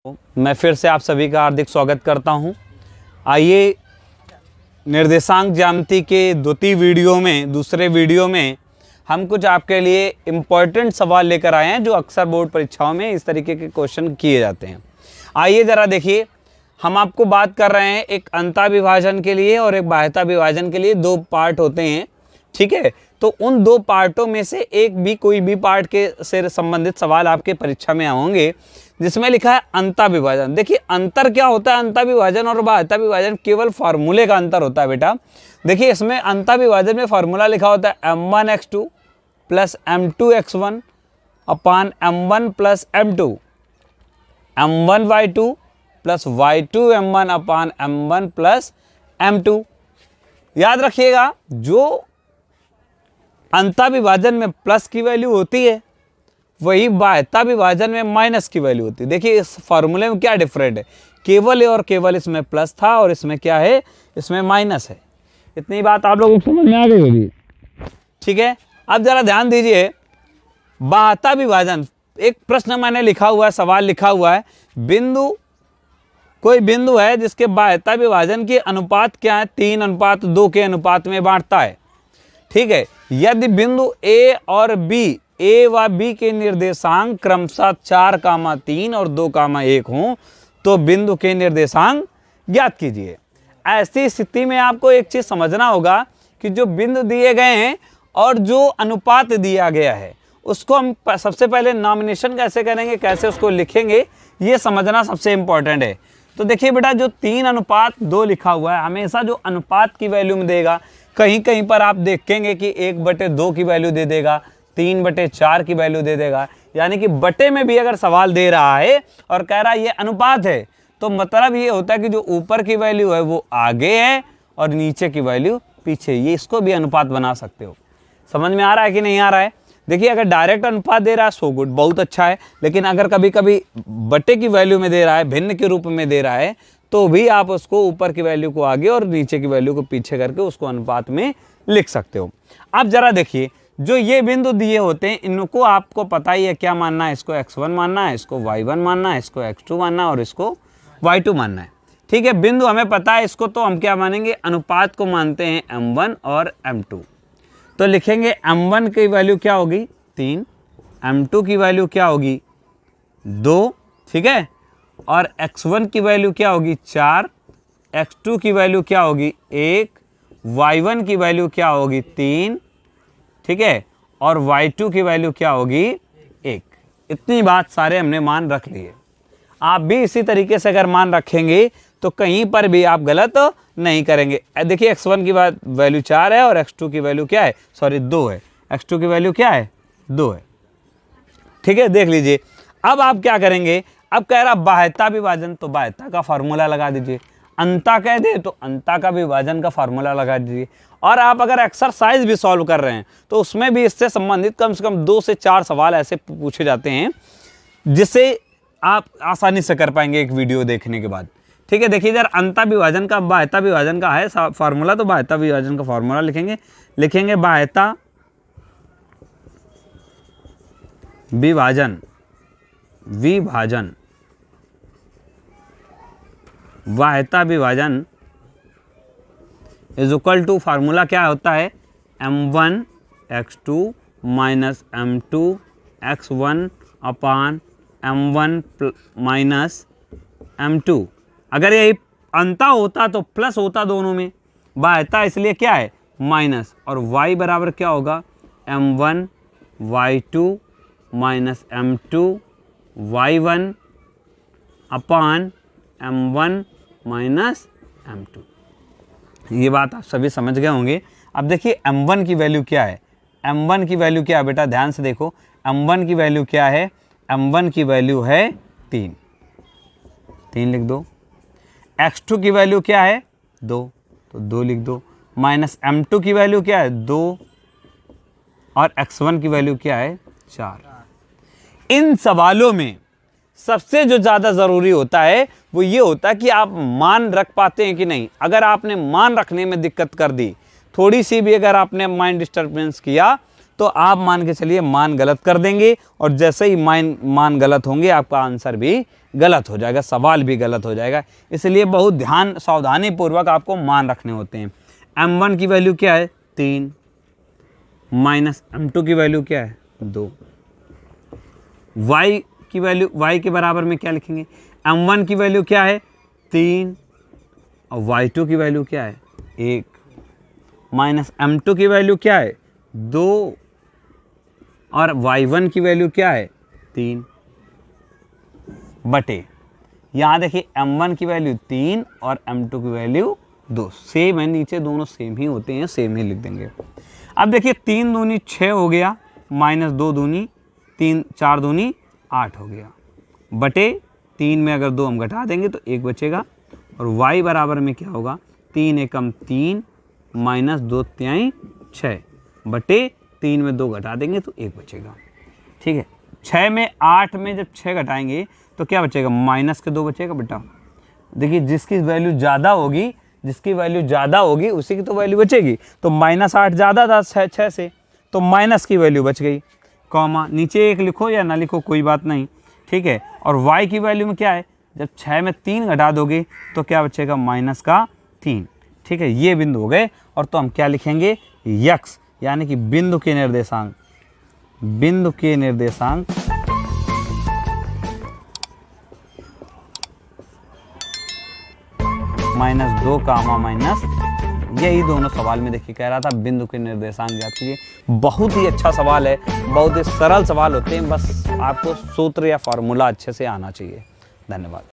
मैं फिर से आप सभी का हार्दिक स्वागत करता हूं। आइए निर्देशांक ज्यामिति के दूसरे वीडियो में हम कुछ आपके लिए इम्पोर्टेंट सवाल लेकर आए हैं जो अक्सर बोर्ड परीक्षाओं में इस तरीके के क्वेश्चन किए जाते हैं। आइए ज़रा देखिए, हम आपको बात कर रहे हैं एक अंता विभाजन के लिए और एक बाह्यता विभाजन के लिए दो पार्ट होते हैं, ठीक है। तो उन दो पार्टों में से कोई भी पार्ट के से संबंधित सवाल आपके परीक्षा में होंगे जिसमें लिखा है अंता विभाजन। देखिए अंतर क्या होता है, अंता विभाजन और बाह्यता विभाजन केवल फार्मूले का अंतर होता है बेटा। देखिए इसमें अंता विभाजन में फार्मूला लिखा होता है m1x2 प्लस m2x1 अपान m1 plus m2, m1y2 plus y2m1 अपान m1 प्लस m2। याद रखिएगा, जो अंता विभाजन में प्लस की वैल्यू होती है वही बाह्यता विभाजन में माइनस की वैल्यू होती है। देखिए इस फार्मूले में क्या डिफरेंट है, केवल और केवल इसमें प्लस था और इसमें क्या है, इसमें माइनस है। इतनी बात आप लोगों को समझ में आ गई होगी, ठीक है। अब जरा ध्यान दीजिए, बाह्यता विभाजन, एक प्रश्न मैंने लिखा हुआ है, सवाल लिखा हुआ है, कोई बिंदु है जिसके बाह्यता विभाजन के अनुपात क्या है, 3:2 के अनुपात में बांटता है, ठीक है। यदि बिंदु ए और बी, ए व बी के निर्देशांक क्रमशः 4,3 और 2,1 हों तो बिंदु के निर्देशांक ज्ञात कीजिए। ऐसी स्थिति में आपको एक चीज समझना होगा कि जो बिंदु दिए गए हैं और जो अनुपात दिया गया है उसको हम सबसे पहले नॉमिनेशन कैसे करेंगे, कैसे उसको लिखेंगे, ये समझना सबसे इंपॉर्टेंट है। तो देखिए बेटा, जो 3:2 लिखा हुआ है हमेशा जो अनुपात की वैल्यू में देगा, कहीं कहीं पर आप देखेंगे कि 1/2 की वैल्यू दे देगा, 3/4 की वैल्यू दे देगा। यानी कि बटे में भी अगर सवाल दे रहा है और कह रहा है ये अनुपात है तो मतलब ये होता है कि जो ऊपर की वैल्यू है वो आगे है और नीचे की वैल्यू पीछे, ये इसको भी अनुपात बना सकते हो। समझ में आ रहा है कि नहीं आ रहा है? देखिए अगर डायरेक्ट अनुपात दे रहा है सो गुड, बहुत अच्छा है, लेकिन अगर कभी कभी बटे की वैल्यू में दे रहा है, भिन्न के रूप में दे रहा है, तो भी आप उसको ऊपर की वैल्यू को आगे और नीचे की वैल्यू को पीछे करके उसको अनुपात में लिख सकते हो। अब जरा देखिए, जो ये बिंदु दिए होते हैं इनको आपको पता ही है क्या मानना है, इसको x1 मानना है, इसको y1 मानना है, इसको x2 मानना है और इसको y2 मानना है, ठीक है। बिंदु हमें पता है, इसको तो हम क्या मानेंगे, अनुपात को मानते हैं m1 और m2। तो लिखेंगे m1 की वैल्यू क्या होगी 3, m2 की वैल्यू क्या होगी 2, ठीक है, और x1 की वैल्यू क्या होगी 4, x2 की वैल्यू क्या होगी 1, y1 की वैल्यू क्या होगी 3, ठीक है, और y2 की वैल्यू क्या होगी 1। इतनी बात सारे हमने मान रख लिए। आप भी इसी तरीके से अगर मान रखेंगे तो कहीं पर भी आप गलत नहीं करेंगे। देखिए x1 की वैल्यू 4 है और x2 की वैल्यू क्या है, सॉरी 2 है, x2 की वैल्यू क्या है 2 है, ठीक है। देख लीजिए, अब आप क्या करेंगे, अब कह रहा बाह्यता विभाजन, तो बाह्यता का फार्मूला लगा दीजिए। अंता कह दे तो अंता का विभाजन का फार्मूला लगा दीजिए। और आप अगर एक्सरसाइज भी सॉल्व कर रहे हैं तो उसमें भी इससे संबंधित कम से कम 2 से 4 सवाल ऐसे पूछे जाते हैं जिससे आप आसानी से कर पाएंगे एक वीडियो देखने के बाद, ठीक है। देखिए इधर अंता विभाजन का, बाह्यता विभाजन का है फार्मूला, तो बाह्यता विभाजन का फार्मूला लिखेंगे बाह्यता विभाजन बाह्यता विभाजन इज इक्वल टू, फार्मूला क्या होता है, m1x2 माइनस m2x1 अपान m1 माइनस m2। अगर यही अंता होता तो प्लस होता दोनों में, बाह्यता इसलिए क्या है माइनस, और y बराबर क्या होगा m1 y2 minus m2 y1 अपान m1 माइनस m2। ये बात आप सभी समझ गए होंगे। अब देखिए m1 की वैल्यू क्या है, m1 की वैल्यू क्या है बेटा, ध्यान से देखो, m1 की वैल्यू क्या है, m1 की वैल्यू है 3 लिख दो। x2 की वैल्यू क्या है 2, तो 2 लिख दो, माइनस m2 की वैल्यू क्या है 2 और x1 की वैल्यू क्या है 4। इन सवालों में सबसे जो ज़्यादा ज़रूरी होता है वो ये होता है कि आप मान रख पाते हैं कि नहीं। अगर आपने मान रखने में दिक्कत कर दी, थोड़ी सी भी अगर आपने माइंड डिस्टर्बेंस किया तो आप मान के चलिए मान गलत कर देंगे और जैसे ही मान गलत होंगे आपका आंसर भी गलत हो जाएगा, सवाल भी गलत हो जाएगा। इसलिए बहुत ध्यान सावधानी पूर्वक आपको मान रखने होते हैं। m1 की वैल्यू क्या है 3 माइनस m2 की वैल्यू क्या है 2। y की वैल्यू y के बराबर में क्या लिखेंगे, m1 की वैल्यू क्या है 3 और y2 की वैल्यू क्या है 1 माइनस m2 की वैल्यू क्या है 2 और y1 की वैल्यू क्या है 3 बटे, यहाँ देखिए m1 की वैल्यू 3 और m2 की वैल्यू 2। सेम है, नीचे दोनों सेम ही होते हैं, सेम ही लिख देंगे। अब देखिए 3 दूनी 6 हो गया माइनस 2 दूनी 3, 4 दूनी 8 हो गया बटे 3 में अगर 2 हम घटा देंगे तो 1 बचेगा और y बराबर में क्या होगा 3 एकम 3 माइनस 2 तिहाई 6 बटे 3 में 2 घटा देंगे तो 1 बचेगा। ठीक है, 6 में 8 में जब 6 घटाएंगे तो क्या बचेगा माइनस के 2 बचेगा बेटा। देखिए जिसकी वैल्यू ज़्यादा होगी, जिसकी वैल्यू ज़्यादा होगी उसी की तो वैल्यू बचेगी। तो माइनस 8 ज़्यादा था 6 से, तो माइनस की वैल्यू बच गई, कॉमा नीचे 1 लिखो या ना लिखो कोई बात नहीं। ठीक है, और y की वैल्यू में क्या है, जब 6 में 3 घटा दोगे तो क्या बचेगा माइनस का 3। ठीक है, ये बिंदु हो गए। और तो हम क्या लिखेंगे यक्स, यानी कि बिंदु के निर्देशांक, बिंदु के निर्देशांक -2 कामा माइनस, यही दोनों सवाल में देखिए कह रहा था बिंदु के निर्देशांक ज्ञात कीजिए। बहुत ही अच्छा सवाल है, बहुत ही सरल सवाल होते हैं, बस आपको सूत्र या फॉर्मूला अच्छे से आना चाहिए। धन्यवाद।